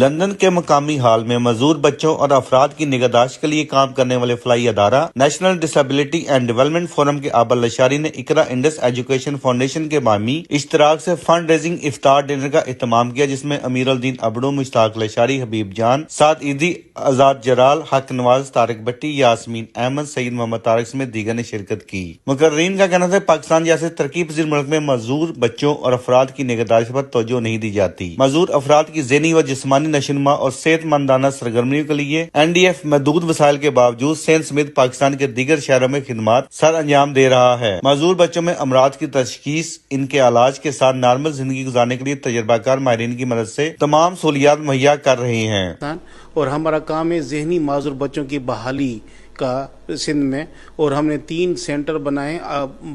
London کے مقامی hall میں معذور بچوں اور افراد کی نگہداشت کے لیے کام کرنے والے فلاحی ادارہ national disability and development forum کے آبا لشاری نے اقرا انڈس ایجوکیشن فاؤنڈیشن کے بامی اشتراک سے فنڈ ریزنگ افطار ڈنر کا اہتمام کیا، جس میں امیر الدین ابڑو، مشتاق لشاری، حبیب جان، سعد عیدی، آزاد جرال، حق نواز، طارق بٹی، یاسمین احمد، سید محمد طارق سمیت دیگر نے شرکت کی۔ مقررین کا کہنا تھا پاکستان جیسے ترقی پذیر ملک میں معذور بچوں اور افراد کی نگہداشت پر توجہ نہیں دی جاتی۔ معذور افراد کی ذہنی و جسمانی نشوونما اور صحت مندانہ سرگرمیوں کے لیے NDF محدود وسائل کے باوجود سندھ سمیت پاکستان کے دیگر شہروں میں خدمات سر انجام دے رہا ہے۔ معذور بچوں میں امراض کی تشخیص، ان کے علاج کے ساتھ نارمل زندگی گزارنے کے لیے تجربہ کار ماہرین کی مدد سے تمام سہولیات مہیا کر رہے ہیں۔ اور ہمارا کام ہے ذہنی معذور بچوں کی بحالی کا سندھ میں، اور ہم نے 3 سینٹر بنائے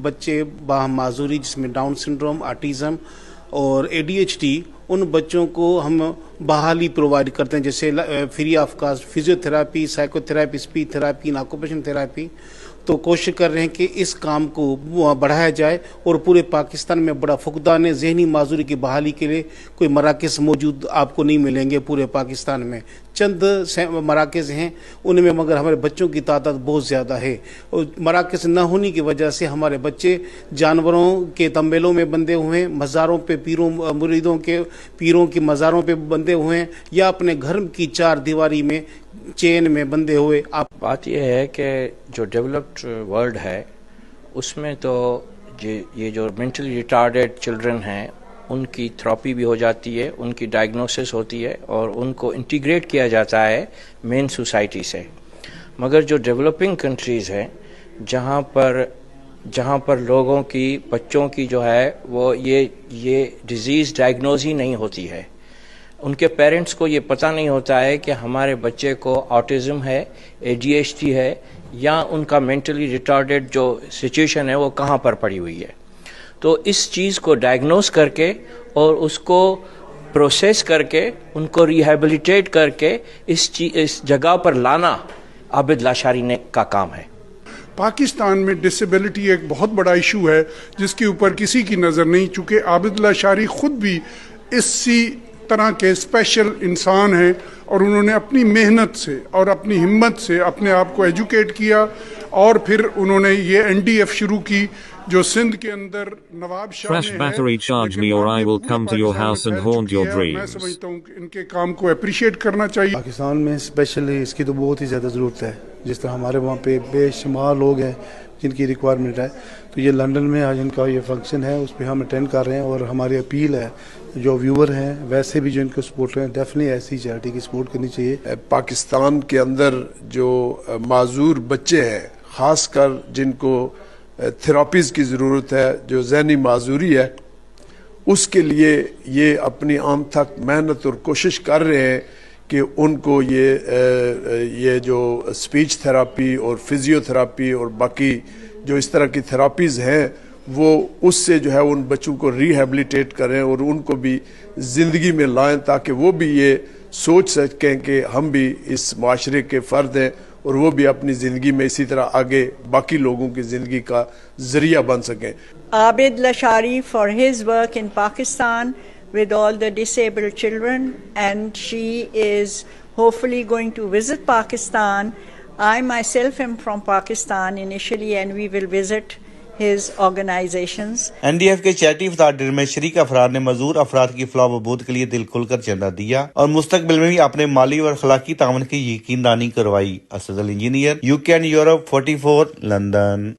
بچے معذوری جس میں ڈاؤن سنڈروم، آٹیزم اور ADHD، ان بچوں کو ہم بحالی پرووائڈ کرتے ہیں، جیسے free of cost physio therapy, psycho therapy, speech therapy, occupation therapy. تو کوشش کر رہے ہیں کہ اس کام کو بڑھایا جائے اور پورے پاکستان میں بڑا فقدان ہے ذہنی معذوری کی بحالی کے لیے کوئی مراکز موجود آپ کو نہیں ملیں گے پورے پاکستان میں۔ چند مراکز ہیں ان میں، مگر ہمارے بچوں کی تعداد بہت زیادہ ہے، اور مراکز نہ ہونے کی وجہ سے ہمارے بچے جانوروں کے تنبیلوں میں بندھے ہوئے ہیں، مزاروں پہ پیروں کی مزاروں پہ بندھے ہوئے ہیں، یا اپنے گھر کی 4 دیواری میں چین میں بندھے ہوئے۔ بات یہ ہے کہ جو ڈیولپڈ ورلڈ ہے اس میں تو یہ جو مینٹلی ریٹارڈیڈ چلڈرن ہیں ان کی تھراپی بھی ہو جاتی ہے، ان کی ڈائگنوسس ہوتی ہے اور ان کو انٹیگریٹ کیا جاتا ہے مین سوسائٹی سے۔ مگر جو ڈیولپنگ کنٹریز ہیں جہاں پر لوگوں کی، بچوں کی جو ہے وہ یہ ڈیزیز ڈائگنوز ہی نہیں ہوتی ہے، ان کے پیرنٹس کو یہ پتہ نہیں ہوتا ہے کہ ہمارے بچے کو آٹزم ہے، ADHD ہے، یا ان کا مینٹلی ریٹارڈیڈ جو سچویشن ہے وہ کہاں پر پڑی ہوئی ہے۔ تو اس چیز کو ڈائگنوز کر کے اور اس کو پروسیس کر کے ان کو ریہیبلیٹیٹ کر کے اس جگہ پر لانا عابد لاشاری نے کا کام ہے۔ پاکستان میں ڈسیبلٹی ایک بہت بڑا ایشو ہے جس کے اوپر کسی کی نظر نہیں، چونکہ عابد لاشاری خود بھی اسی طرح کے اسپیشل انسان ہیں، اور انہوں نے اپنی محنت سے اور اپنی ہمت سے اپنے آپ کو ایجوکیٹ کیا، اور پھر انہوں نے یہ NDF شروع کی جو سندھ کے اندر نواب شاہ Fresh battery charge me or I will come to your house and haunt your dreams۔ میں سمجھتا ہوں کہ ان کے کام کو اپریشیٹ کرنا چاہیے۔ پاکستان میں اسپیشلی اس کی تو بہت ہی زیادہ ضرورت ہے، جس طرح ہمارے وہاں پہ بے شمار لوگ ہیں جن کی ریکوائرمنٹ ہے، تو یہ لندن میں آج ان کا یہ فنکشن ہے، اس پہ ہم اٹینڈ کر رہے ہیں، اور ہماری اپیل ہے جو ویور ہیں ویسے بھی جو ان کو سپورٹ ہیں ڈیفینیٹلی ایسی چیریٹی کی سپورٹ کرنی چاہیے۔ پاکستان کے اندر جو معذور بچے ہیں، خاص کر جن کو تھراپیز کی ضرورت ہے، جو ذہنی معذوری ہے، اس کے لیے یہ اپنی آن تک محنت اور کوشش کر رہے ہیں کہ ان کو یہ جو اسپیچ تھراپی اور فزیو تھراپی اور باقی جو اس طرح کی تھراپیز ہیں وہ اس سے جو ہے ان بچوں کو ریہیبلیٹیٹ کریں اور ان کو بھی زندگی میں لائیں، تاکہ وہ بھی یہ سوچ سکیں کہ ہم بھی اس معاشرے کے فرد ہیں اور وہ بھی اپنی زندگی میں اسی طرح آگے باقی لوگوں کی زندگی کا ذریعہ بن سکیں۔ Abid Lashari for his work in Pakistan with all the disabled children, and she is hopefully going to visit Pakistan. I myself am from Pakistan initially, and we will visit his organizations۔ NDF کے charity افطار dinner میں شریک افراد نے معذور افراد کی فلاح و بہبود کے لیے دل کھل کر چندہ دیا اور مستقبل میں بھی اپنے مالی اور اخلاقی تعاون کی یقین دانی کروائی۔ Asad engineer UK and Europe 44 London.